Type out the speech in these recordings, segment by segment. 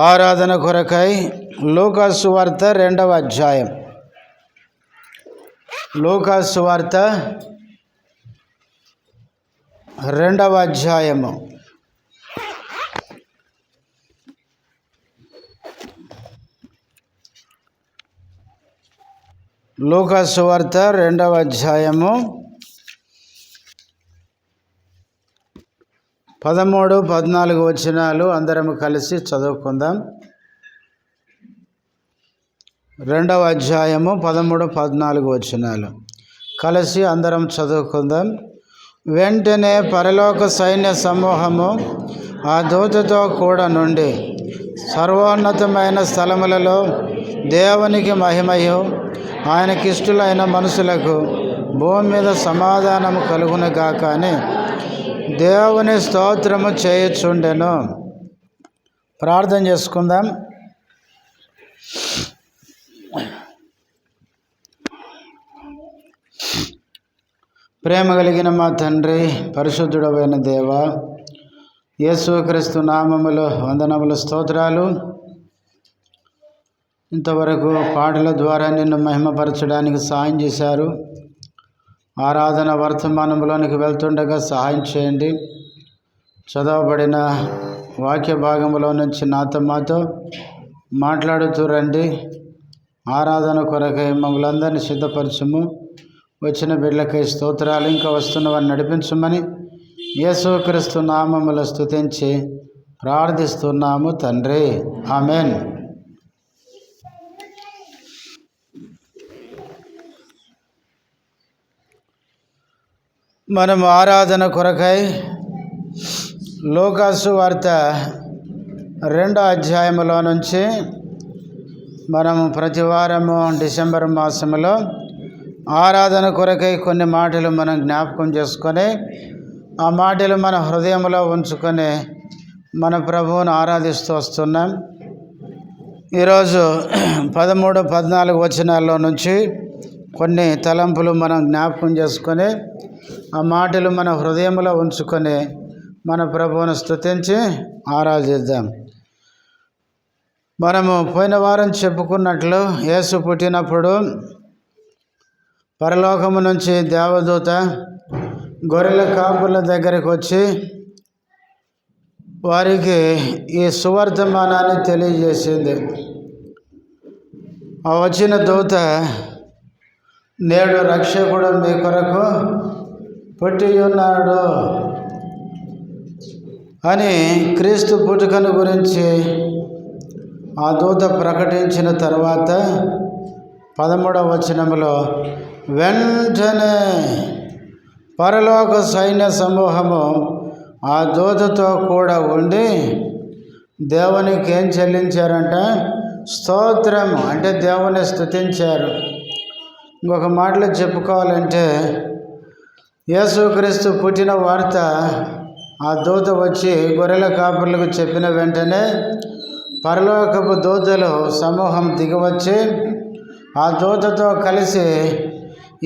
ఆరాధన కొరకై లూకాసు సువార్త 2వ అధ్యాయం. లూకాసు సువార్త 2వ అధ్యాయము. లూకాసు సువార్త 2వ అధ్యాయము 13, 14 వచనాలు అందరం కలిసి చదువుకుందాం. 2వ అధ్యాయము 13, 14 వచనాలు కలిసి అందరం చదువుకుందాం. వెంటనే పరలోక సైన్య సమూహము ఆ దూతతో కూడా నుండి సర్వోన్నతమైన స్థలములలో దేవునికి మహిమయు ఆయనకిష్టులైన మనుషులకు భూమి మీద సమాధానము కలుగునుగాక అని దేవుని స్తోత్రము చేయుచుండెను. ప్రార్థన చేసుకుందాం. ప్రేమ కలిగిన మా తండ్రి, పరిశుద్ధుడైన దేవ, యేసుక్రీస్తు నామములో వందనములు, స్తోత్రాలు. ఇంతవరకు పాటల ద్వారా నిన్ను మహిమపరచడానికి సహాయం చేశారు. ఆరాధన వర్తమానంలోనికి వెళ్తుండగా సహాయం చేయండి. చదవబడిన వాక్య భాగంలో నుంచి మాతో మాట్లాడుతూ రండి. ఆరాధన కొరకై మమ్మల్ని అందరినీ సిద్ధపరచము. వచ్చిన బిడ్డలకై స్తోత్రాలు. ఇంకా వస్తున్న వారిని నడిపించమని యేసుక్రీస్తు నామములో స్తుతించి ప్రార్థిస్తున్నాము తండ్రి, ఆమెన్. మనం ఆరాధన కొరకై లూకాసు వార్త 2వ అధ్యాయంలో నుంచి మనము ప్రతి వారము డిసెంబర్ మాసంలో ఆరాధన కొరకై కొన్ని మాటలు మనం జ్ఞాపకం చేసుకొని ఆ మాటలు మన హృదయంలో ఉంచుకొని మన ప్రభువును ఆరాధిస్తూ వస్తున్నాం. ఈరోజు 13, 14 వచనాల్లో నుంచి కొన్ని తలంపులు మనం జ్ఞాపకం చేసుకొని ఆ మాటలు మన హృదయంలో ఉంచుకొని మన ప్రభువును స్తుతించి ఆరాధిద్దాం. మనము పోయిన వారం చెప్పుకున్నట్లు యేసు పుట్టినప్పుడు పరలోకము నుంచి దేవదూత గొర్రెల కాపుల దగ్గరికి వచ్చి వారికి ఈ సువర్తమానాన్ని తెలియజేసింది. ఆ వచ్చిన దూత, నేడు రక్షకుడు మీ కొరకు పుట్టి ఉన్నాడు అని క్రీస్తు పుట్టుకను గురించి ఆ దూత ప్రకటించిన తర్వాత 13వ వచనంలో వెంటనే పరలోక సైన్య సమూహము ఆ దూతతో కూడా ఉండి దేవునికి ఏం చెల్లించారంట? స్తోత్రం, అంటే దేవుని స్తుతించారు. ఇంకొక మాటలో చెప్పుకోవాలంటే యేసుక్రీస్తు పుట్టిన వార్త ఆ దూత వచ్చి గొర్రెల కాపులకు చెప్పిన వెంటనే పరలోకపు దూతలు సమూహం దిగివచ్చి ఆ దూతతో కలిసి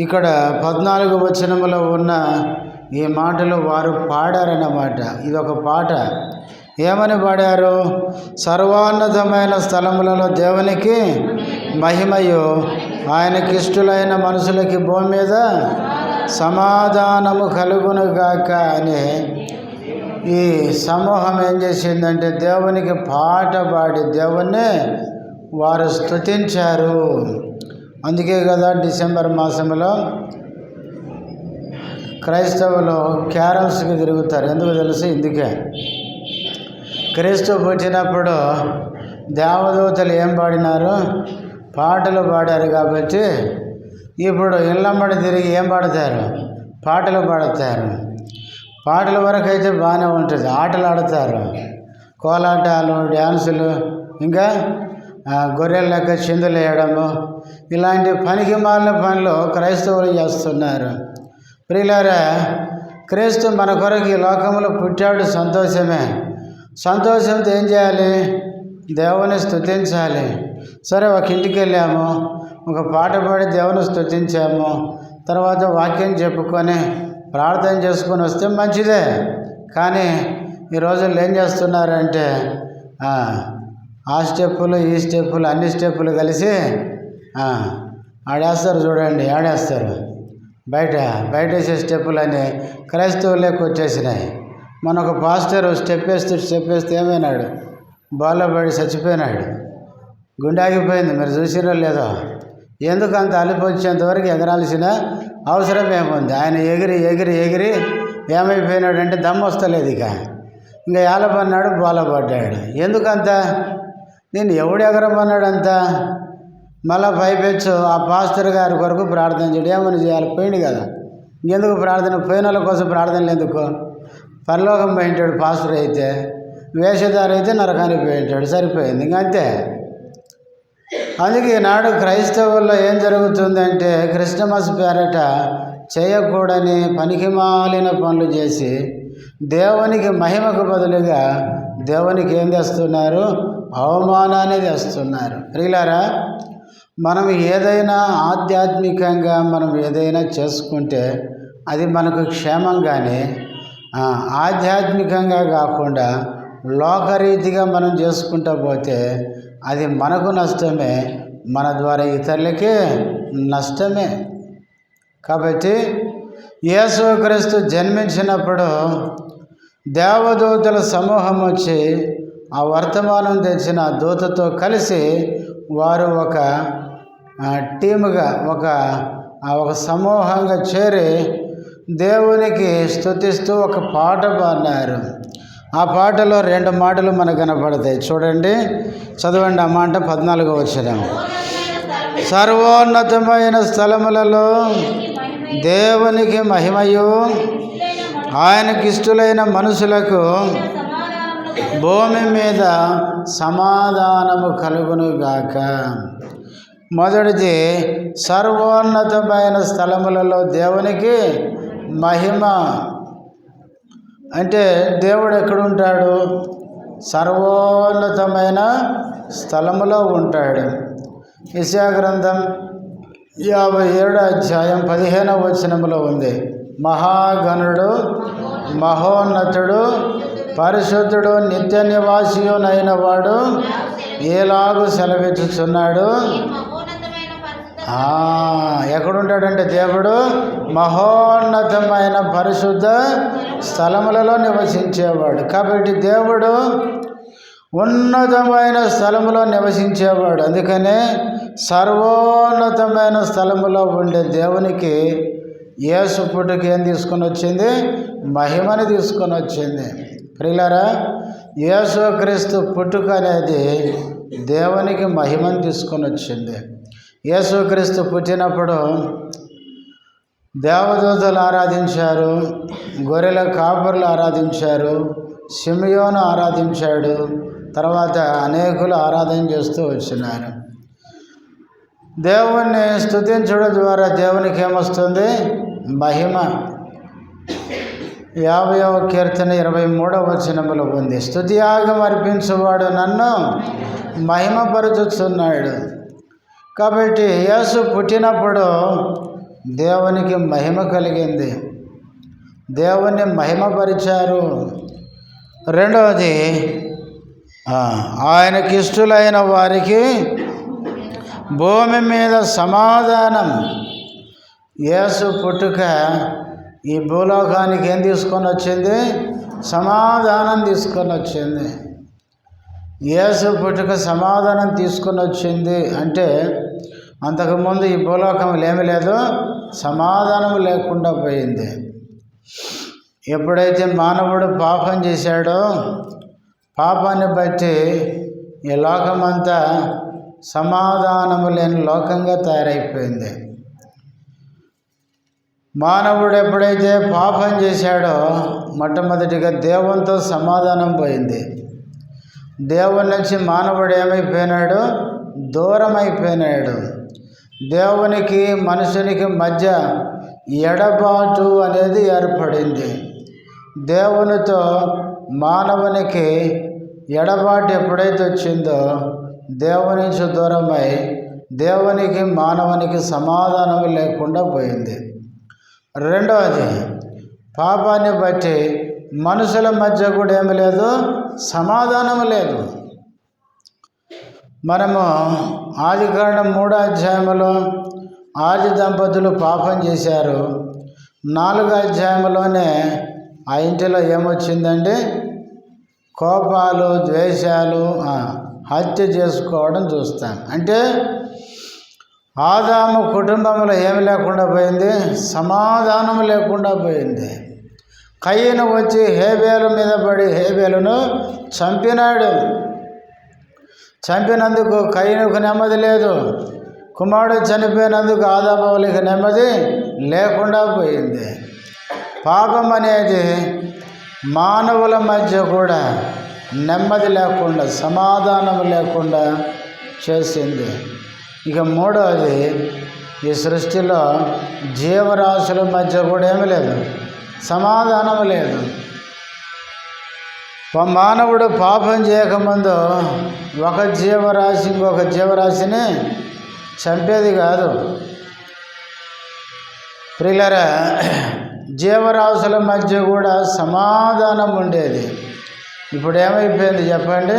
ఇక్కడ 14వ వచనంలో ఉన్న ఈ మాటలు వారు పాడారన్నమాట. ఇదొక పాట. ఏమని పాడారు? సర్వోన్నతమైన స్థలములలో దేవునికి మహిమయు ఆయనకిష్టులైన మనుషులకి భూమి మీద సమాధానము కలుగునుగాక అని ఈ సమూహం ఏం చేసిందంటే దేవునికి పాట పాడి దేవుణ్ణి వారు స్తుతించారు. అందుకే కదా డిసెంబర్ మాసంలో క్రైస్తవులు క్యారల్స్కి తిరుగుతారు. ఎందుకు తెలుసు? ఇందుకే క్రీస్తు పుట్టినప్పుడు దేవదూతలు ఏం పాడినారు? పాటలు పాడారు. కాబట్టి ఇప్పుడు ఇళ్ళమ్మడి తిరిగి ఏం పాడతారు? పాటలు పాడతారు. పాటల వరకు అయితే బాగానే ఉంటుంది. ఆటలు ఆడతారు, కోలాటాలు, డ్యాన్సులు, ఇంకా గొర్రెల లెక్క చిందులు వేయడము, ఇలాంటి పనికి మాలిన పనులు క్రైస్తవులు చేస్తున్నారు. ప్రియులారా, క్రీస్తు మన కొరకు ఈ లోకంలో పుట్టాడు, సంతోషమే. సంతోషంతో ఏం చేయాలి? దేవుని స్తుతించాలి. సరే, ఒక ఇంటికి వెళ్ళాము, ఒక పాట పాడి దేవుని స్తుతించాము, తర్వాత వాక్యం చెప్పుకొని ప్రార్థన చేసుకొని వస్తే మంచిదే. కానీ ఈ రోజుల్లో ఏం చేస్తున్నారంటే ఆ స్టెప్పులు ఈ స్టెప్పులు అన్ని స్టెప్పులు కలిసి ఆడేస్తారు చూడండి, ఆడేస్తారు. బయట వేసే స్టెప్పులని క్రైస్తవులకు వచ్చేసినాయి. మన ఒక పాస్టర్ స్టెప్ వేస్తే ఏమైనాడు, బాల్లో పడి చచ్చిపోయినాడు. గుండె ఆగిపోయింది. మీరు చూసిరో లేదో. ఎందుకు అంత అలిపి వచ్చేంతవరకు ఎగరాల్సిన అవసరం ఏముంది? ఆయన ఎగిరి ఎగిరి ఎగిరి ఏమైపోయినాడంటే దమ్ము వస్తలేదు. ఇంకా ఏలబన్నాడు, బాలపడ్డాడు. ఎందుకంత? నేను ఎవడు ఎగరమన్నాడంత? మళ్ళా పైపెచ్చు ఆ పాస్టర్ గారి కొరకు ప్రార్థన చేయడం. ఏమని చేయాలి? పోయింది కదా, ఇంకెందుకు ప్రార్థన? పోయిన వాళ్ళ కోసం ప్రార్థనలు ఎందుకు? పరలోకం పోయింటాడు పాస్టర్ అయితే, వేషధారి అయితే నరకానికి పోయింటాడు. సరిపోయింది, ఇంకంతే. అందుకే ఈనాడు క్రైస్తవుల్లో ఏం జరుగుతుందంటే క్రిస్టమస్ పేరట చేయకూడని పనికిమాలిన పనులు చేసి దేవునికి మహిమకు బదులుగా దేవునికి ఏం తెస్తున్నారు? అవమానాన్ని తెస్తున్నారు. ప్రియులారా, మనం ఏదైనా ఆధ్యాత్మికంగా మనం ఏదైనా చేసుకుంటే అది మనకు క్షేమంగానే, ఆధ్యాత్మికంగా కాకుండా లోకరీతిగా మనం చేసుకుంటూ పోతే అది మనకు నష్టమే, మన ద్వారా ఇతరులకే నష్టమే. కాబట్టి యేసుక్రీస్తు జన్మించినప్పుడు దేవదూతల సమూహం వచ్చి ఆ వర్తమానం తెచ్చిన దూతతో కలిసి వారు ఒక టీముగా ఒక సమూహంగా చేరి దేవునికి స్తుతిస్తూ ఒక పాట పాడినారు. ఆ పాటలో 2 మాటలు మనకు కనపడతాయి. చూడండి, చదవండి. ఆ మాట 14వ వచనం. సర్వోన్నతమైన స్థలములలో దేవునికి మహిమయు, ఆయనకిష్టులైన మనుషులకు భూమి మీద సమాధానము కలుగునుగాక. మొదటిది, సర్వోన్నతమైన స్థలములలో దేవునికి మహిమ. అంటే దేవుడు ఎక్కడుంటాడు? సర్వోన్నతమైన స్థలములో ఉంటాడు. యెషయా గ్రంథం 57వ అధ్యాయం 15వ వచనములో ఉంది. మహాగణుడు, మహోన్నతుడు, పరిశుద్ధుడు, నిత్య నివాసియునైన వాడు ఎలాగూ సెలవిచ్చుచున్నాడు. ఎక్కడుంటాడంటే దేవుడు మహోన్నతమైన పరిశుద్ధ స్థలములలో నివసించేవాడు. కాబట్టి దేవుడు ఉన్నతమైన స్థలములో నివసించేవాడు. అందుకనే సర్వోన్నతమైన స్థలములో ఉండే దేవునికి యేసు పుట్టుక ఏం తీసుకొని వచ్చింది? మహిమని తీసుకొని వచ్చింది. ప్రియులారా, యేసుక్రీస్తు పుట్టుక అనేది దేవునికి మహిమని తీసుకొని వచ్చింది. యేసుక్రీస్తు పుట్టినప్పుడు దేవదూతలు ఆరాధించారు, గొర్రెల కాపరులు ఆరాధించారు, సిమియోను ఆరాధించాడు, తర్వాత అనేకులు ఆరాధన చేస్తూ వచ్చినారు. దేవుణ్ణి స్తుతించడం ద్వారా దేవునికి ఏమొస్తుంది? మహిమ. 50వ కీర్తన 23వ వచనములో ఉంది. స్తుతియాగం అర్పించువాడు నన్ను మహిమపరుచుచున్నాడు. కాబట్టి యేసు పుట్టినప్పుడు దేవునికి మహిమ కలిగింది, దేవుణ్ణి మహిమపరిచారు. రెండవది, ఆయనకి ఇష్టలైన వారికి భూమి మీద సమాధానం. యేసు పుట్టుక ఈ భూలోకానికి ఏం తీసుకొని వచ్చింది? సమాధానం తీసుకొని వచ్చింది. యేసు పుట్టుక సమాధానం తీసుకొని వచ్చింది అంటే అంతకుముందు ఈ భూలోకంలో ఏమీ లేదు, సమాధానం లేకుండా పోయింది. ఎప్పుడైతే మానవుడు పాపం చేశాడో పాపాన్ని బట్టి ఈ లోకమంతా సమాధానము లేని లోకంగా తయారైపోయింది. మానవుడు ఎప్పుడైతే పాపం చేశాడో మొట్టమొదటిగా దేవునితో సమాధానం పోయింది. దేవుని నుంచి మానవుడు ఏమైపోయినాడు? దూరం అయిపోయినాడు. దేవునికి మనుషునికి మధ్య ఎడబాటు అనేది ఏర్పడింది. దేవునితో మానవునికి ఎడబాటు ఎప్పుడైతే వచ్చిందో దేవుని నుంచి దూరమై దేవునికి మానవునికి సమాధానం లేకుండా పోయింది. రెండవది, పాపాన్ని బట్టి మనుషుల మధ్య కూడా ఏమి లేదు, సమాధానం లేదు. మనము ఆదికాండం 3వ అధ్యాయంలో ఆది దంపతులు పాపం చేశారు. 4వ అధ్యాయంలోనే ఆ ఇంటిలో ఏమొచ్చిందండి, కోపాలు, ద్వేషాలు, హత్య చేసుకోవడం చూస్తాం. అంటే ఆదాము కుటుంబంలో ఏమి లేకుండా పోయింది, సమాధానం లేకుండా పోయింది. కయ్యను వచ్చి హేబేలు మీద పడి హేబేలును చంపినాడు. చంపినందుకు కయ్యనుకు నెమ్మది లేదు. కుమారుడు చనిపోయినందుకు ఆదాములకి నెమ్మది లేకుండా పోయింది. పాపం అనేది మానవుల మధ్య కూడా నెమ్మది లేకుండా, సమాధానం లేకుండా చేసింది. ఇక 3వది, ఈ సృష్టిలో జీవరాశుల మధ్య కూడా ఏమీ లేదు, సమాధానం లేదు. మానవుడు పాపం చేయకముందు ఒక జీవరాశి ఇంకొక జీవరాశిని చంపేది కాదు. ప్రియులారా, జీవరాశుల మధ్య కూడా సమాధానం ఉండేది. ఇప్పుడు ఏమైపోయింది చెప్పండి?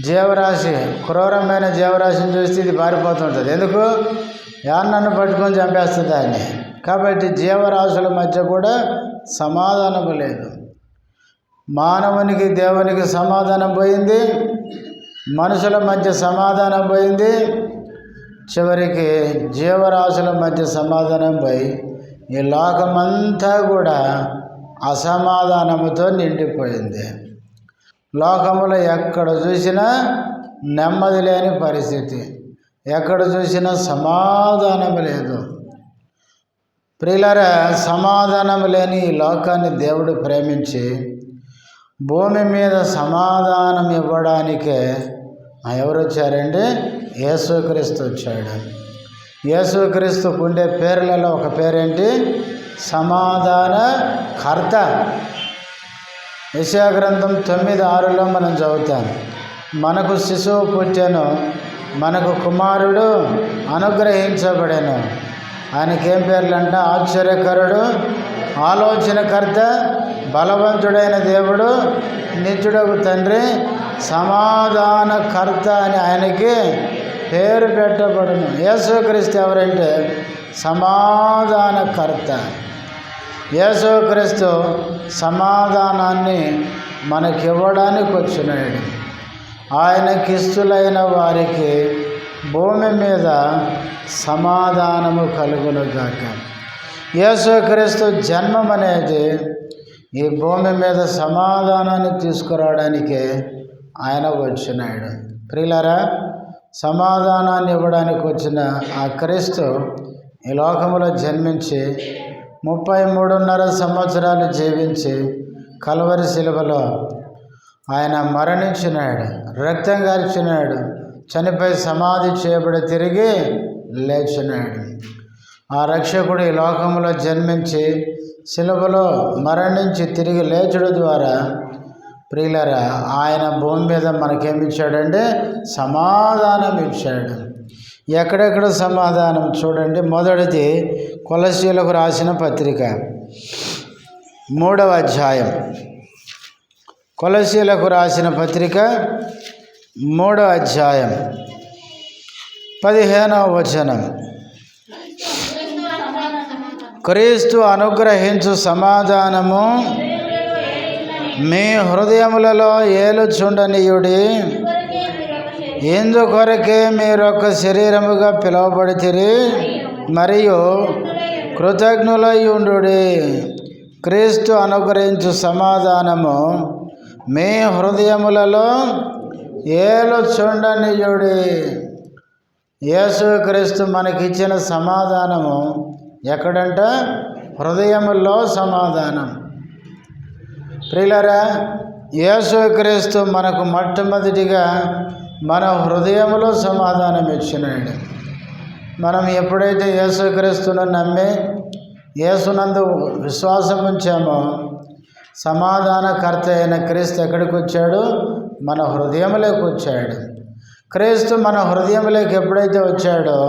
జీవరాశి, క్రూరమైన జీవరాశిని చూస్తే ఇది పారిపోతుంటుంది. ఎందుకు? నన్ను పట్టుకొని చంపేస్తుంది అని. కాబట్టి జీవరాశుల మధ్య కూడా సమాధానం లేదు. మానవునికి దేవునికి సమాధానం పోయింది, మనుషుల మధ్య సమాధానం పోయింది, చివరికి జీవరాశుల మధ్య సమాధానం పోయి ఈ లోకమంతా కూడా అసమాధానముతో నిండిపోయింది. లోకములో ఎక్కడ చూసినా నెమ్మది లేని పరిస్థితి, ఎక్కడ చూసినా సమాధానం లేదు. ప్రియులారా, సమాధానం లేని ఈ లోకాన్ని దేవుడు ప్రేమించి భూమి మీద సమాధానం ఇవ్వడానికే ఎవరు వచ్చారండి? యేసుక్రీస్తు వచ్చాడు. యేసుక్రీస్తుకు ఉండే పేర్లలో ఒక పేరేంటి? సమాధాన కర్త. యెషయా గ్రంథం 9:6లో మనం చదువుతాం, మనకు శిశువు పుట్టెను, మనకు కుమారుడు అనుగ్రహించబడెను. ఆయనకేం పేర్లంట? ఆశ్చర్యకరుడు, ఆలోచనకర్త, బలవంతుడైన దేవుడు, నిత్యుడగు తండ్రి, సమాధానకర్త అని ఆయనకి పేరు పెట్టబడును. యేసుక్రీస్తు ఎవరంటే సమాధానకర్త. యేసుక్రీస్తు సమాధానాన్ని మనకివ్వడానికి వచ్చినాడు. ఆయనకిస్తులైన వారికి భూమి మీద సమాధానము కలుగునుగాక. యేసుక్రీస్తు జన్మం అనేది ఈ భూమి మీద సమాధానాన్ని తీసుకురావడానికి ఆయన వచ్చినాడు. ప్రియులారా, సమాధానాన్ని ఇవ్వడానికి వచ్చిన ఆ క్రీస్తు ఈ లోకంలో జన్మించి 33.5 సంవత్సరాలు జీవించి కల్వరి శిలువలో ఆయన మరణించినాడు, రక్తం కార్చినాడు, చనిపోయి సమాధి చేయబడి తిరిగి లేచినాడు. ఆ రక్షకుడు ఈ లోకంలో జన్మించి శిలువలో మరణించి తిరిగి లేచడం ద్వారా ప్రియులారా, ఆయన భూమి మీద మనకేమిచ్చాడంటే సమాధానం ఇచ్చాడు. ఎక్కడెక్కడ సమాధానం చూడండి. మొదటిది కొలస్సీలకు రాసిన పత్రిక 3వ అధ్యాయం. కొలస్సీలకు రాసిన పత్రిక 3వ అధ్యాయం 15వ వచనం. క్రీస్తు అనుగ్రహించు సమాధానము మీ హృదయములలో ఏలుచుండనీయుడి. ఇందుకొరకే మీరొక శరీరముగా పిలువబడితిరి మరియు కృతజ్ఞులై ఉండుడి. క్రీస్తు అనుగ్రహించు సమాధానము మీ హృదయములలో ఏలుచుండనీయుడి. యేసుక్రీస్తు మనకిచ్చిన సమాధానము ఎక్కడంట? హృదయములో సమాధానం. ప్రియులారా, యేసుక్రీస్తు మనకు మొట్టమొదటిగా మన హృదయంలో సమాధానం ఇచ్చినాడు. మనం ఎప్పుడైతే యేసుక్రీస్తును నమ్మి యేసునందు విశ్వాసం ఉంచామో సమాధానకర్త అయిన క్రీస్తు ఎక్కడికి వచ్చాడు? మన హృదయంలోకి వచ్చాడు. క్రీస్తు మన హృదయంలోకి ఎప్పుడైతే వచ్చాడో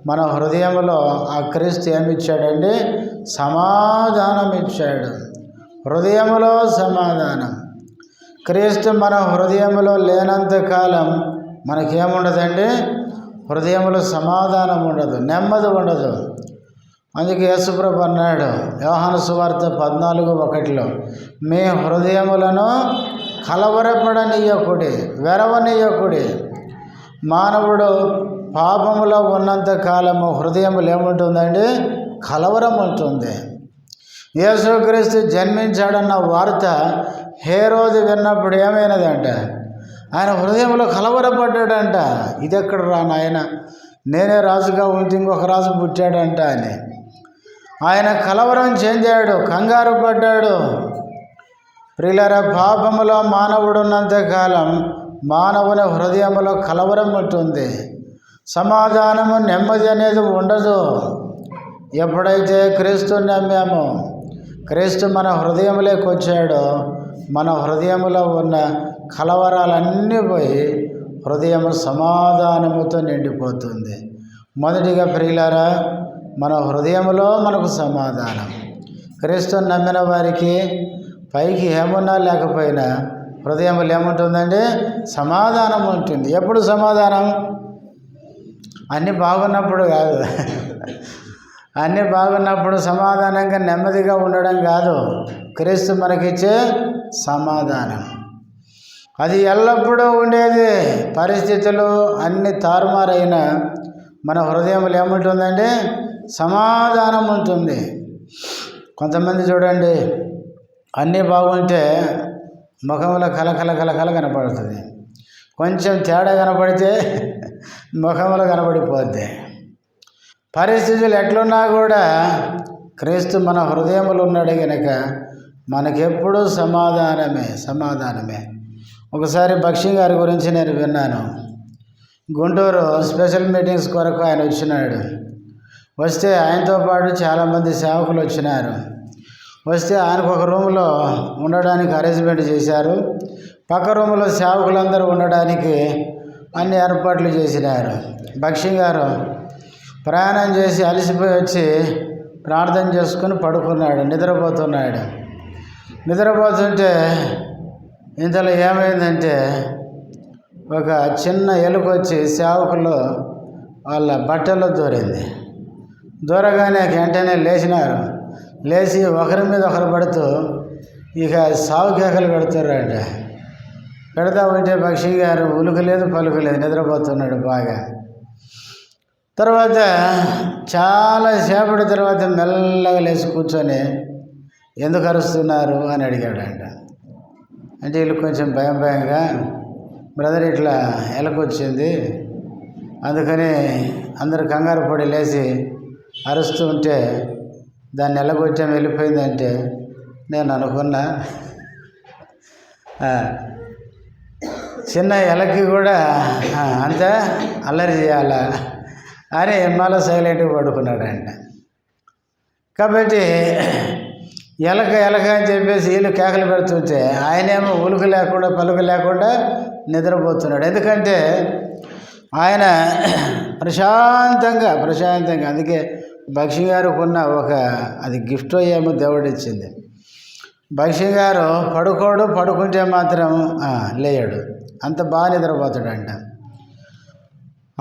మన హృదయంలో ఆ క్రీస్తు ఏమిచ్చాడండి? సమాధానం ఇచ్చాడు. హృదయములో సమాధానం. క్రీస్తు మన హృదయములో లేనంత కాలం మనకేముండదండి? హృదయములో సమాధానం ఉండదు, నెమ్మది ఉండదు. అందుకే యేసుప్రభు అన్నాడు యోహాను సువార్త 14:1, మీ హృదయములను కలవరపడనీయకుడి, వెరవనీయకుడి. మానవుడు పాపములో ఉన్నంత కాలము హృదయములు ఏముంటుందండి? కలవరం ఉంటుంది. యేసుక్రీస్తు జన్మించాడన్న వార్త హేరోదు విన్నప్పుడు ఏమైనదంట? ఆయన హృదయంలో కలవరపడ్డాడంట. ఇది ఎక్కడ రా నాయన, నేనే రాజుగా ఉంటే ఇంకొక రాజు పుట్టాడంట అని ఆయన కలవరం చెందాడు, కంగారు పడ్డాడు. ప్రియులారా, పాపములో మానవుడు ఉన్నంతకాలం మానవుని హృదయంలో కలవరం ఉంటుంది, సమాధానము, నెమ్మది అనేది ఉండదు. ఎప్పుడైతే క్రీస్తుని నమ్మామో, క్రీస్తు మన హృదయంలోకి వచ్చాడో, మన హృదయంలో ఉన్న కలవరాలన్నీ పోయి హృదయము సమాధానముతో నిండిపోతుంది. మొదటిగా ప్రియులారా, మన హృదయంలో మనకు సమాధానం. క్రీస్తుని నమ్మిన వారికి పైకి ఏమున్నా లేకపోయినా హృదయంలో ఏముంటుందండి? సమాధానం ఉంటుంది. ఎప్పుడు సమాధానం? అన్నీ బాగున్నప్పుడు కాదు. అన్నీ బాగున్నప్పుడు సమాధానంగా నెమ్మదిగా ఉండడం కాదు. క్రీస్తు మనకిచ్చే సమాధానం అది ఎల్లప్పుడూ ఉండేది. పరిస్థితులు అన్ని తారుమారైన మన హృదయంలో ఏముంటుందండి? సమాధానం ఉంటుంది. కొంతమంది చూడండి, అన్నీ బాగుంటే ముఖంలో కలకల కలకల కనపడుతుంది, కొంచెం తేడా కనపడితే ముఖంలో కనపడిపోద్ది. పరిస్థితులు ఎట్లున్నా కూడా క్రీస్తు మన హృదయంలో ఉన్నాడు కనుక మనకెప్పుడూ సమాధానమే. ఒకసారి బక్షి గారి గురించి నేను విన్నాను. గుంటూరు స్పెషల్ మీటింగ్స్ కొరకు ఆయన వచ్చినాడు. వస్తే ఆయనతో పాటు చాలామంది సేవకులు వచ్చినారు. వస్తే ఆయనకు ఒక రూమ్లో ఉండడానికి అరేంజ్మెంట్ చేశారు. పక్క రూమ్లో సేవకులందరూ ఉండడానికి అన్ని ఏర్పాట్లు చేసినారు. బక్షి గారు ప్రయాణం చేసి అలసిపోయి వచ్చి ప్రార్థన చేసుకుని పడుకున్నాడు, నిద్రపోతుంటే ఇంతలో ఏమైందంటే ఒక చిన్న ఎలుక వచ్చి సేవకులు వాళ్ళ బట్టల్లో దూరగానే వెంటనే లేచి ఒకరి మీద ఒకరు పడుతూ ఇక సావు కేకలు పెడుతున్నారంట. పెడతా ఉంటే బక్షి గారు ఉలుకలేదు పలుకలేదు, నిద్రపోతున్నాడు బాగా. తర్వాత చాలాసేపటి తర్వాత మెల్లగా లేచి కూర్చొని ఎందుకు అరుస్తున్నారు అని అడిగాడంట. అంటే వీళ్ళు కొంచెం భయంగా, బ్రదర్ ఇట్లా ఎలకొచ్చింది, అందుకని అందరు కంగారు పడి లేచి అరుస్తూ ఉంటే దాన్ని ఎలగొచ్చాము వెళ్ళిపోయిందంటే నేను అనుకున్నా చిన్న ఎలకి కూడా అంతే అల్లరి చేయాలా అని మళ్ళీ సైలెంట్గా పడుకున్నాడంట. కాబట్టి ఎలక అని చెప్పేసి వీళ్ళు కేకలు పెడుతుంటే ఆయనేమో ఉలుకు లేకుండా పలుకు లేకుండా నిద్రపోతున్నాడు. ఎందుకంటే ఆయన ప్రశాంతంగా అందుకే బక్షి గారికి ఉన్న అది గిఫ్ట్ ఏమో దేవుడు ఇచ్చింది. బక్షి గారు పడుకుంటే మాత్రం లేయడు, అంత బాగా నిద్రపోతాడంట.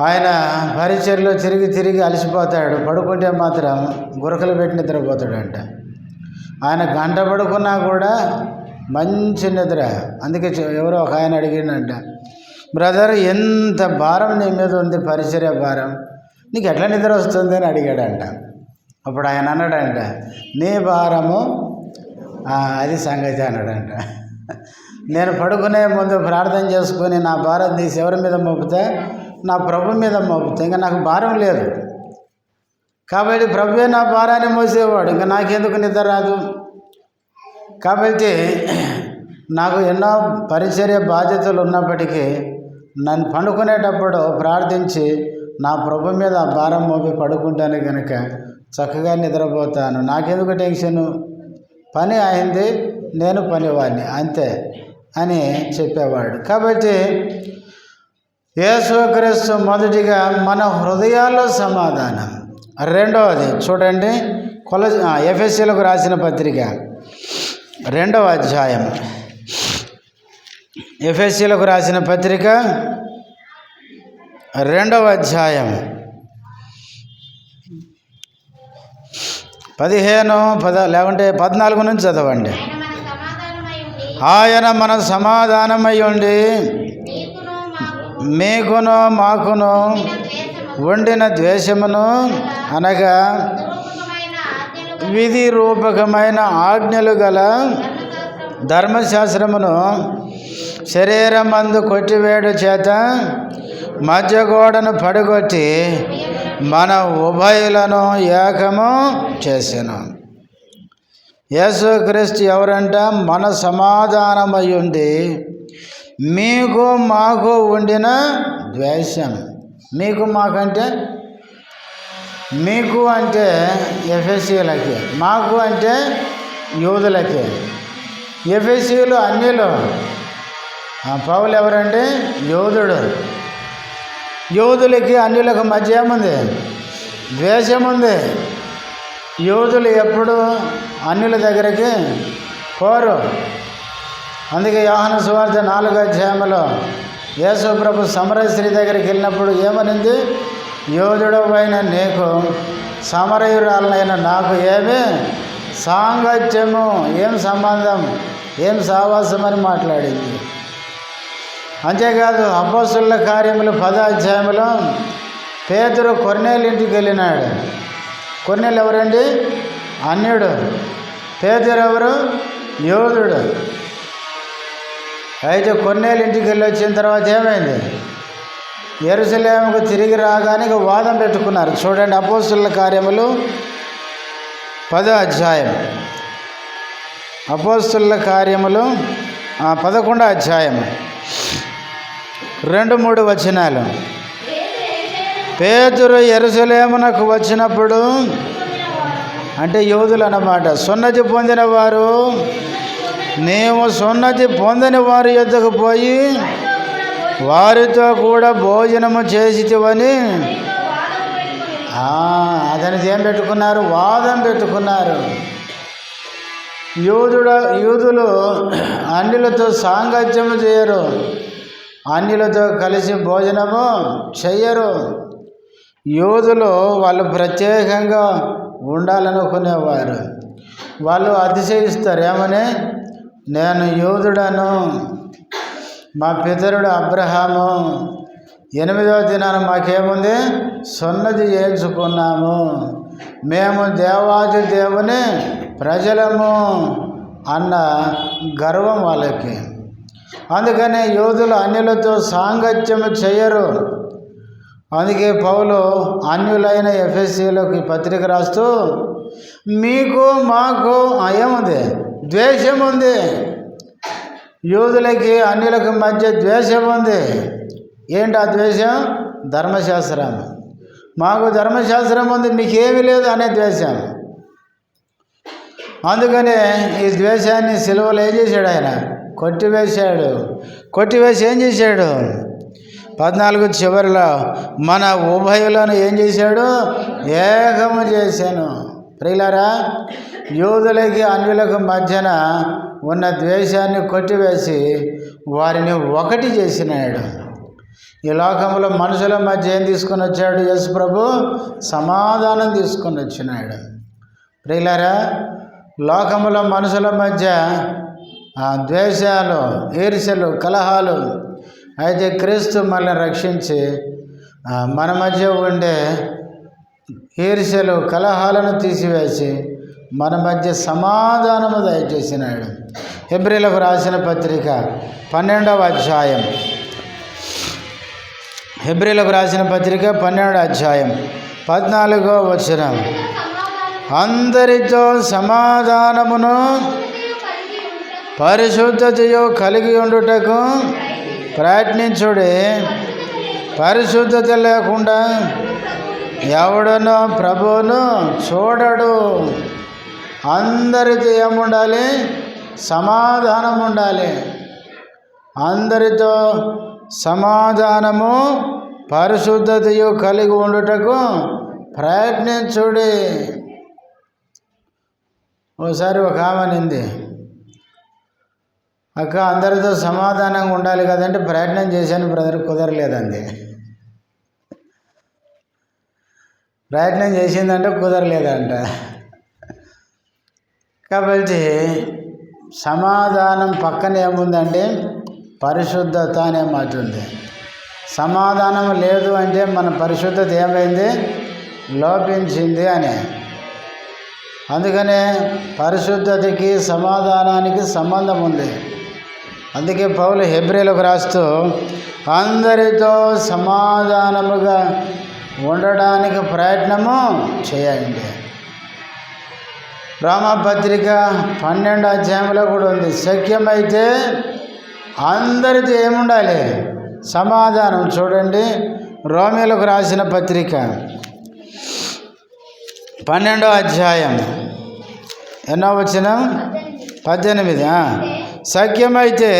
ఆయన పరిచర్లో తిరిగి అలసిపోతాడు, పడుకుంటే మాత్రం గురకలు పెట్టి నిద్రపోతాడంట. ఆయన గంట పడుకున్నా కూడా మంచి నిద్ర. అందుకే ఎవరో ఒక ఆయన అడిగిండంట, బ్రదర్ ఎంత భారం నీ మీద ఉంది, పరిచర్య భారం, నీకు ఎట్లా నిద్ర వస్తుంది అని అడిగాడంట. అప్పుడు ఆయన అన్నాడంట, నీ భారము అది సంగతి అన్నాడంట. నేను పడుకునే ముందు ప్రార్థన చేసుకొని నా భారం తీసి ఎవరి మీద మోపుతా? నా ప్రభు మీద మోపుతా. ఇంకా నాకు భారం లేదు కాబట్టి ప్రభువే నా భారాన్ని మోసేవాడు, ఇంకా నాకెందుకు నిద్ర రాదు. కాబట్టి నాకు ఎన్నో పరిచర్య బాధ్యతలు ఉన్నప్పటికీ నన్ను పండుకునేటప్పుడు ప్రార్థించి నా ప్రభు మీద ఆ భారం మోపి పడుకుంటాను కనుక చక్కగా నిద్రపోతాను, నాకెందుకు టెన్షను, పని అయింది, నేను పనివాడిని అంతే అని చెప్పేవాడు. కాబట్టి యేసుక్రీస్తు మొదటిగా మన హృదయాల్లో సమాధానం. రెండవది చూడండి, ఎఫెసీయులకు రాసిన పత్రిక 2వ అధ్యాయం ఎఫెసీయులకు రాసిన పత్రిక 2వ అధ్యాయం 14 నుంచి చదవండి. ఆయన మన సమాధానమై ఉండి మీకును మాకును ఉండిన ద్వేషమును అనగా విధి రూపకమైన ఆజ్ఞలు గల ధర్మశాస్త్రమును శరీరమందు కొట్టివేడు చేత మధ్య గోడను పడగొట్టి మన ఉభయులను ఏకము చేసెను. యేసుక్రీస్తు ఎవరంట? మన సమాధానమై ఉండి మీకు మాకు ఉండిన ద్వేషం. మీకు మాకంటే, మీకు అంటే ఎఫెసీయులకి, మాకు అంటే యూదులకి. ఎఫెసీయులు అన్యులు, పౌలు ఎవరంటే యోధుడు. యోధులకి అన్యులకు మధ్య ఏముంది? ద్వేషం ఉంది. యోధులు ఎప్పుడు అన్యుల దగ్గరికి పోరు. అందుకే యోహాను సువార్త 4వ అధ్యాయంలో యేసు ప్రభు సమరయ స్త్రీ దగ్గరికి వెళ్ళినప్పుడు ఏమనింది? యోధుడవైన నీకు సమరయురాలైన నాకు ఏమి సాంగత్యము, ఏం సంబంధం, ఏం సావాసం అని మాట్లాడింది. అంతేకాదు అపోస్తలుల కార్యములు 10వ అధ్యాయంలో పేతురు కొర్నేలు ఇంటికి వెళ్ళినాడు. కొర్నేలు ఎవరండి? అన్యుడు. పేతురు ఎవరు? యోధుడు. అయితే కొర్నేలు ఇంటికి వెళ్ళి వచ్చిన తర్వాత ఏమైంది? యెరూషలేముకు తిరిగి రాగానే వాదం పెట్టుకున్నారు. చూడండి, అపోస్తలుల కార్యములు 10వ అధ్యాయం, అపోస్తలుల కార్యములు 11వ అధ్యాయం 2-3 వచనాలు. పేతురు యెరూషలేమునకు వచ్చినప్పుడు, అంటే యోధులు అన్నమాట, సున్నతి పొందిన వారు, నీవు సున్నతి పొందని వారి యొద్దకు పోయి వారితో కూడా భోజనము చేసితివని అతనికి ఏం పెట్టుకున్నారు? వాదం పెట్టుకున్నారు. యూదులు అన్యులతో సాంగత్యము చేయరు, అన్యులతో కలిసి భోజనము చెయ్యరు. యూదులు వాళ్ళు ప్రత్యేకంగా ఉండాలనుకునేవారు. వాళ్ళు అతిశయిస్తారు. ఏమని? నేను యూదుడను, మా పితరుడు అబ్రహాము 8వ దినాన మాకేముంది? సున్నతి చేయించుకున్నాము, మేము దేవాది దేవుని ప్రజలము అన్న గర్వం వాళ్ళకి. అందుకని యూదులు అన్యులతో సాంగత్యము చెయ్యరు. అందుకే పౌలు అన్యులైన ఎఫెసీయులకు పత్రిక రాస్తూ మీకు మాకు ఏముంది? ద్వేషం ఉంది. యూదులకి అన్యులకు మధ్య ద్వేషం ఉంది. ఏంటి ఆ ద్వేషం? ధర్మశాస్త్రం. మాకు ధర్మశాస్త్రం ఉంది, మీకేమీ లేదు అనే ద్వేషం. అందుకనే ఈ ద్వేషాన్ని సిలువలో ఏం చేశాడు? ఆయన కొట్టివేశాడు. కొట్టివేసి ఏం చేశాడు? 14 చివరిలో మన ఉభయులను ఏం చేశాడు? ఏకము చేశాను. ప్రియులారా, యూదులకి అన్యులకు మధ్యన ఉన్న ద్వేషాన్ని కొట్టివేసి వారిని ఒకటి చేసినాడు. ఈ లోకంలో మనుషుల మధ్య ఏం తీసుకొని వచ్చాడు? యేసు ప్రభు సమాధానం తీసుకొని వచ్చినాడు. ప్రియులారా, లోకంలో మనుషుల మధ్య ద్వేషాలు, ఈర్ష్యలు, కలహాలు. అయితే క్రీస్తు మనల్ని రక్షించి మన మధ్య ఉండే ఈర్ష్యలు, కలహాలను తీసివేసి మన మధ్య సమాధానము దయచేసినాడు. హెబ్రీయులకు రాసిన పత్రిక 12వ అధ్యాయం, హెబ్రీయులకు రాసిన పత్రిక 12వ అధ్యాయం 14వ వచనం. అందరితో సమాధానమును పరిశుద్ధతయు కలిగి ఉండుటకు ప్రయత్నించుడి. పరిశుద్ధత లేకుండా ఎవడనో ప్రభువును చూడడు. అందరితో ఏముండాలి? సమాధానం ఉండాలి. అందరితో సమాధానము పరిశుద్ధతయు కలిగి ఉండుటకు ప్రయత్నించుడి. ఓసారి ఒక ఆమె అనింది, అక్క అందరితో సమాధానంగా ఉండాలి కదంటే ప్రయత్నం చేశాను బ్రదర్, కుదరలేదండి. ప్రయత్నం చేసిందంటే కుదరలేదంట. కాబట్టి సమాధానం పక్కన ఏముందంటే పరిశుద్ధత అనే మాట ఉంది. సమాధానం లేదు అంటే మన పరిశుద్ధత ఏమైంది, లోపించింది అని. అందుకనే పరిశుద్ధతకి సమాధానానికి సంబంధం ఉంది. అందుకే పౌలు హెబ్రీలకు రాస్తూ అందరితో సమాధానముగా ఉండడానికి ప్రయత్నము చేయండి. రామపత్రిక 12వ అధ్యాయంలో కూడా ఉంది. శక్యమైతే అందరితో ఏముండాలి, సమాధానం. చూడండి రోమీయులకు రాసిన పత్రిక 12వ అధ్యాయం ఎన్నో వచనం 18. శక్యమైతే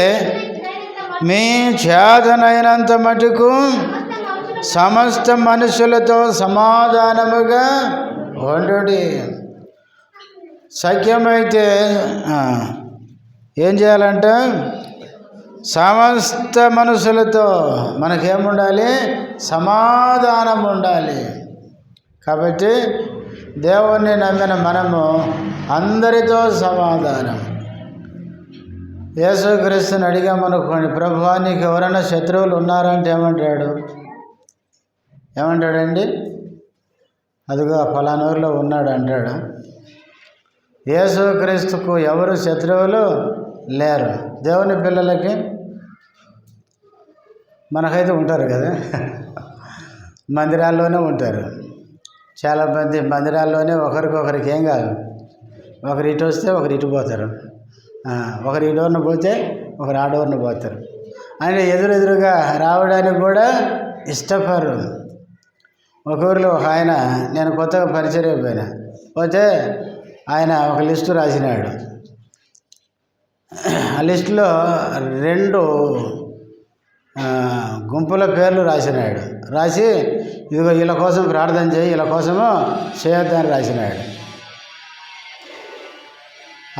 మీ చేతనైనంత మటుకు సమస్త మనుషులతో సమాధానముగా ఉండుడి. శక్యమైతే ఏం చేయాలంటే సమస్త మనుషులతో మనకేముండాలి, సమాధానం ఉండాలి. కాబట్టి దేవుణ్ణి నమ్మిన మనము అందరితో సమాధానం. యేసుక్రీస్తుని అడిగామనుకోండి, ప్రభువా నీకు ఎవరైనా శత్రువులు ఉన్నారంటే ఏమంటాడండి? అదిగో ఫలానూరులో ఉన్నాడు అంటాడు. యేసుక్రీస్తుకు ఎవరు శత్రువులు లేరు. దేవుని పిల్లలకి మనకైతే ఉంటారు కదా, మందిరాల్లోనే ఉంటారు. చాలామంది మందిరాల్లోనే ఒకరికొకరికి ఏం కాదు, ఒకరు ఇటు వస్తే ఒకరు ఇటు పోతారు, ఒకరు ఈ డోర్ను పోతే ఒకరు ఆ డోర్ను పోతారు. అంటే ఎదురుగా రావడానికి కూడా ఇష్టపడరు. ఒక ఊరిలో ఒక ఆయన, నేను కొత్తగా పరిచయం అయిపోయినా, పోతే ఆయన ఒక లిస్టు రాసినాడు. ఆ లిస్టులో 2 గుంపుల పేర్లు రాసినాడు. రాసి ఇదిగో వీళ్ళ కోసం ప్రార్థన చేయి, వీళ్ళ కోసము చేయొద్దని రాసినాడు.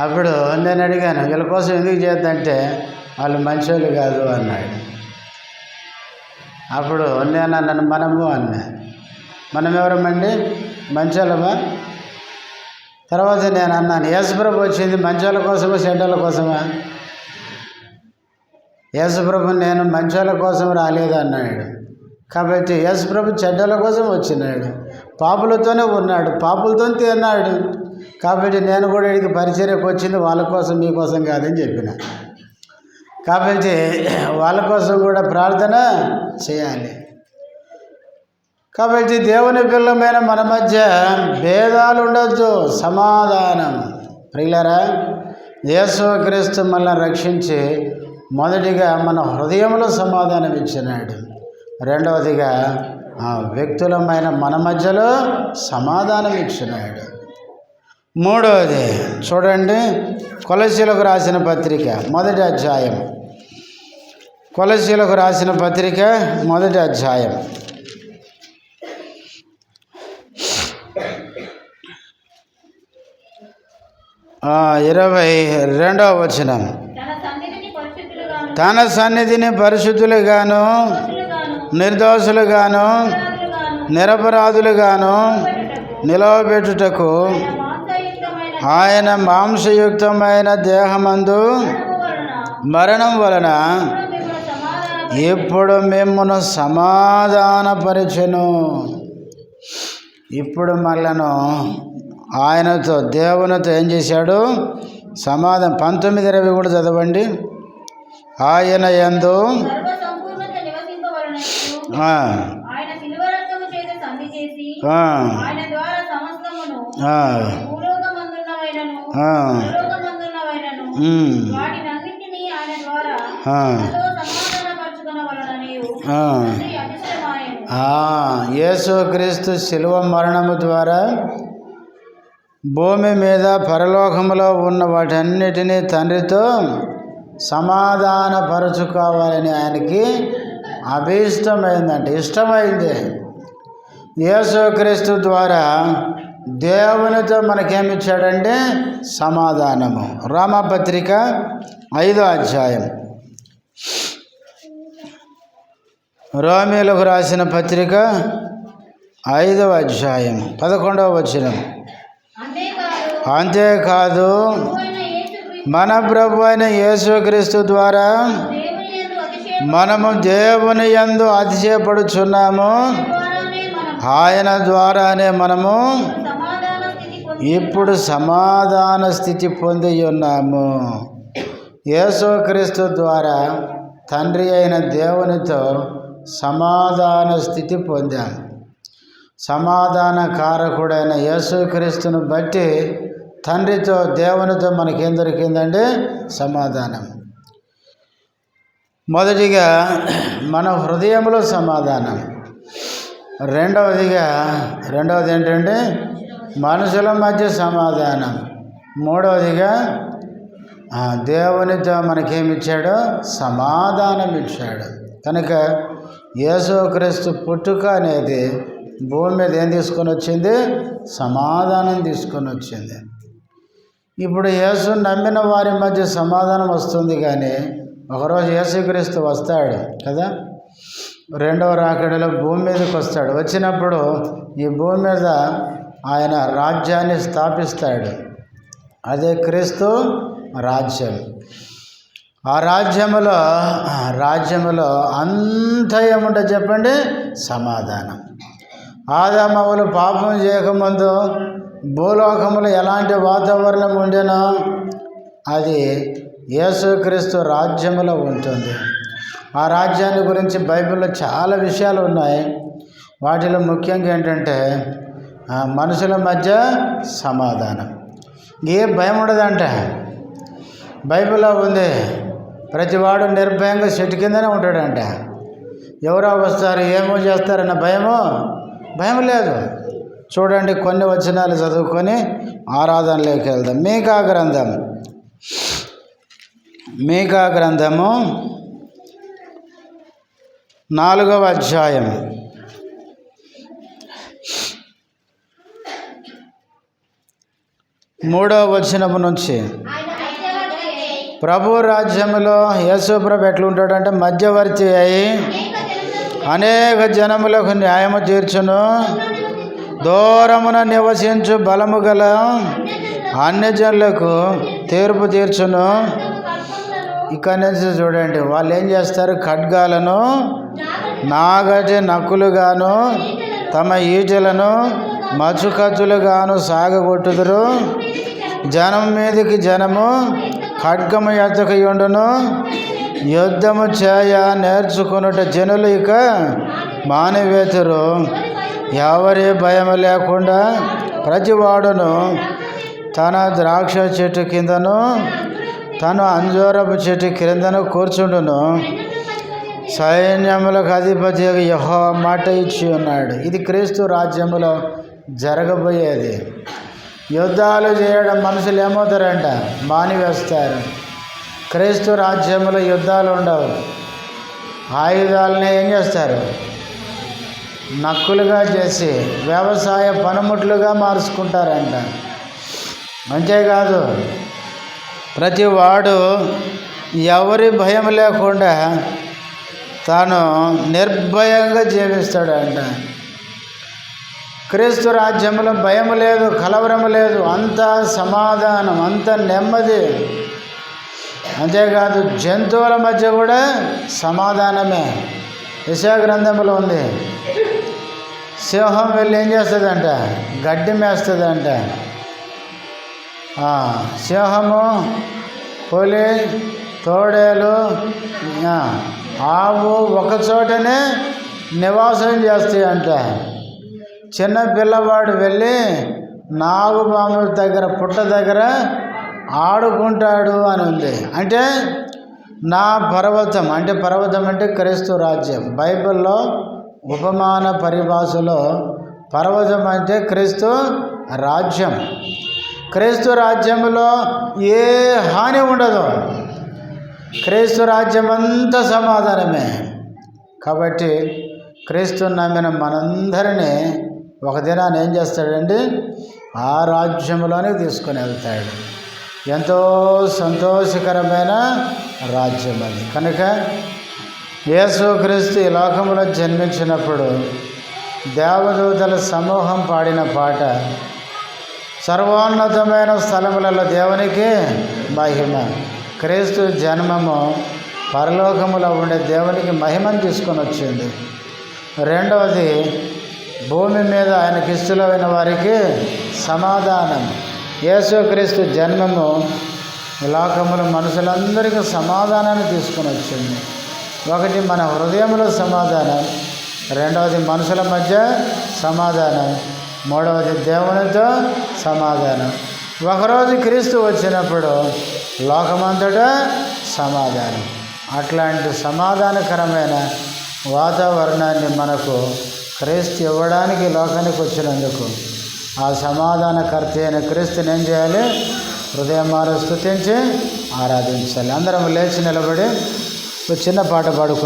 అప్పుడు నేను అడిగాను, వీళ్ళ కోసం ఎందుకు చేయొద్దంటే వాళ్ళు మంచోళ్ళు కాదు అన్నాడు. అప్పుడు నేను అన్నాను, మనము అన్నా, మనం ఎవరమండి, మంచోళ్ళమా? తర్వాత నేను అన్నాను, యేసుప్రభు వచ్చింది మంచోళ్ళ కోసమా చెడ్డోళ్ళ కోసమా? యేసుప్రభు నేను మంచోళ్ళ కోసం రాలేదు అన్నాడు. కాబట్టి యేసుప్రభు చెడ్డోళ్ళ కోసం వచ్చినాడు, పాపులతోనే ఉన్నాడు, పాపులతో తిన్నాడు. కాబట్టి నేను కూడా ఇక్కడికి పరిచర్యకు వచ్చింది వాళ్ళ కోసం, మీకోసం కాదని చెప్పిన. కాబట్టి వాళ్ళ కోసం కూడా ప్రార్థన చేయాలి. కాబట్టి దేవుని పిల్లమైన మన మధ్య భేదాలు ఉండొద్దు, సమాధానం. ప్రియులారా, యేసుక్రీస్తు మనల్ని రక్షించి మొదటిగా మన హృదయంలో సమాధానం ఇచ్చినాడు. రెండవదిగా వ్యక్తులమైన మన మధ్యలో సమాధానం ఇచ్చినాడు. మూడవది చూడండి, కొలస్సీలకు రాసిన పత్రిక 1వ అధ్యాయం. కొలస్సీలకు రాసిన పత్రిక 1వ అధ్యాయం 22వ వచనం. తన సన్నిధిని పరిశుద్ధులుగాను నిర్దోషులుగాను నిరపరాధులుగాను నిలవబెట్టుటకు ఆయన మాంసయుక్తమైన దేహమందు మరణం వలన ఇప్పుడు మిమ్మును సమాధానపరచెను. ఇప్పుడు మనలను ఆయనతో, దేవునితో ఏం చేశాడు? సమాధానం. 19:20 కూడా చదవండి. ఆయన యందు యేసుక్రీస్తు శిలువ మరణము ద్వారా భూమి మీద పరలోకములో ఉన్న వాటన్నిటినీ తండ్రితో సమాధానపరచుకోవాలని ఆయనకి అభీష్టమైందంటే, ఇష్టమైంది. యేసుక్రీస్తు ద్వారా దేవునితో మనకేమిచ్చాడంటే సమాధానము. రోమాపత్రిక 5వ అధ్యాయం, రోమీయులకు రాసిన పత్రిక 5వ అధ్యాయం 11వ వచనం. అంతేకాదు మన ప్రభు అయిన యేసుక్రీస్తు ద్వారా మనము దేవుని యందు అతిశయపడుచున్నాము. ఆయన ద్వారానే మనము ఇప్పుడు సమాధాన స్థితి పొంది ఉన్నాము. యేసుక్రీస్తు ద్వారా తండ్రి అయిన దేవునితో సమాధాన స్థితి పొందాం. సమాధాన కారకుడైన యేసుక్రీస్తును బట్టి తండ్రితో దేవునితో మనకేం దొరికిందంటే సమాధానం. మొదటిగా మన హృదయంలో సమాధానం. రెండవది ఏంటంటే మనుషుల మధ్య సమాధానం. మూడవదిగా దేవునితో మనకేమిచ్చాడో సమాధానం ఇచ్చాడు. కనుక యేసుక్రీస్తు పుట్టుక అనేది భూమి మీద ఏం తీసుకొని వచ్చింది? సమాధానం తీసుకొని వచ్చింది. ఇప్పుడు యేసు నమ్మిన వారి మధ్య సమాధానం వస్తుంది, కానీ ఒకరోజు యేసుక్రీస్తు వస్తాడు కదా, రెండవ రాకడలో భూమి మీదకి వస్తాడు. వచ్చినప్పుడు ఈ భూమి మీద ఆయన రాజ్యాన్ని స్థాపిస్తాడు. అదే క్రీస్తు రాజ్యం. ఆ రాజ్యములో అంతా ఏముంటుంది చెప్పండి? సమాధానం. ఆదామవులు పాపం చేయకముందు భూలోకములో ఎలాంటి వాతావరణం ఉండేనో అది యేసుక్రీస్తు రాజ్యములో ఉంటుంది. ఆ రాజ్యాన్ని గురించి బైబిల్లో చాలా విషయాలు ఉన్నాయి. వాటిలో ముఖ్యంగా ఏంటంటే మనుషుల మధ్య సమాధానం. ఏ భయం ఉండదంట. బైబిల్లో ఉంది, ప్రతివాడు నిర్భయంగా చెట్టు కిందనే ఉంటాడంట. ఎవరో వస్తారు ఏమో చేస్తారన్న భయం లేదు. చూడండి, కొన్ని వచనాలు చదువుకొని ఆరాధనలోకి వెళ్దాం. మీకా గ్రంథము 4వ అధ్యాయం 3వ వచనము నుంచి. ప్రభు రాజ్యములో యేసు ప్రభు ఎట్లుంటాడంటే మధ్యవర్తి అయి అనేక జనములకు న్యాయము తీర్చును. దూరమున నివసించు బలము గల అన్యజనులకు తీర్పు తీర్చును. ఇక్కడ నుంచి చూడండి, వాళ్ళు ఏం చేస్తారు? ఖడ్గాలను నాగటి నక్కులుగాను తమ ఈటెలను మచ్చుకత్తులుగాను సాగగొట్టుదురు. జనం మీదకి జనము ఖడ్గము ఎత్తకయుండును. యుద్ధము చేయ నేర్చుకున్నట జనులు ఇక మానివేతురు. ఎవరి భయం లేకుండా ప్రతివాడును తన ద్రాక్ష చెట్టు కిందను తను అంజూరపు చెట్టు క్రిందను కూర్చుండును. సైన్యములకు అధిపతి యెహోవా మాట ఇచ్చి ఉన్నాడు. ఇది క్రీస్తు రాజ్యములో జరగబోయేది. యుద్ధాలు చేయడం మనుషులు ఏమవుతారంట? మానివేస్తారు. క్రీస్తు రాజ్యములో యుద్ధాలు ఉండవు. ఆయుధాలని ఏం చేస్తారు? నక్కులుగా చేసి వ్యవసాయ పనిముట్లుగా మార్చుకుంటారంట. అంతేకాదు, ప్రతివాడు ఎవరి భయం లేకుండా తాను నిర్భయంగా జీవిస్తాడంట. క్రీస్తు రాజ్యంలో భయం లేదు, కలవరం లేదు, అంత సమాధానం, అంత నెమ్మది. అంతేకాదు, జంతువుల మధ్య కూడా సమాధానమే. యెషయా గ్రంథంలో ఉంది, సింహం వెళ్ళి ఏం చేస్తుందంట? గడ్డి మేస్తుందంట. సింహము, పులి, తోడేలు, ఆవు ఒక చోటనే నివాసం చేస్తాయంట. చిన్న పిల్లవాడు వెళ్ళి నాగుపాము దగ్గర పుట్ట దగ్గర ఆడుకుంటాడు అని ఉంది. అంటే నా పర్వతం అంటే క్రీస్తు రాజ్యం. బైబిల్లో ఉపమాన పరిభాషలో పర్వతం అంటే క్రీస్తు రాజ్యం. క్రీస్తు రాజ్యంలో ఏ హాని ఉండదు. క్రీస్తు రాజ్యం అంతా సమాధానమే. కాబట్టి క్రీస్తు నమ్మిన మనందరినీ ఒక దినాన్ని ఏం చేస్తాడండి? ఆ రాజ్యంలోనికి తీసుకొని వెళ్తాడు. ఎంతో సంతోషకరమైన రాజ్యం అది. కనుక యేసుక్రీస్తు ఈ లోకంలో జన్మించినప్పుడు దేవదూతల సమూహం పాడిన పాట, సర్వోన్నతమైన స్థలములలో దేవునికి మహిమ. క్రీస్తు జన్మము పరలోకములో ఉండే దేవునికి మహిమను తీసుకొని వచ్చింది. రెండవది, భూమి మీద ఆయనకి ఇష్టమైన వారికి సమాధానం. యేసుక్రీస్తు జన్మము ఈ లోకములో మనుషులందరికీ సమాధానాన్ని తీసుకొని వచ్చింది. ఒకటి మన హృదయంలో సమాధానం, రెండవది మనుషుల మధ్య సమాధానం, మూడవది దేవునితో సమాధానం. ఒకరోజు క్రీస్తు వచ్చినప్పుడు లోకమంతటా సమాధానం. అట్లాంటి సమాధానకరమైన వాతావరణాన్ని మనకు క్రీస్తు ఇవ్వడానికి లోకానికి వచ్చినందుకు ఆ సమాధానకర్త అయిన క్రీస్తుని ఏం చేయాలి? హృదయమార స్తుతించి ఆరాధించాలి. అందరం లేచి నిలబడి ఒక చిన్న పాట పాడుకుందాం.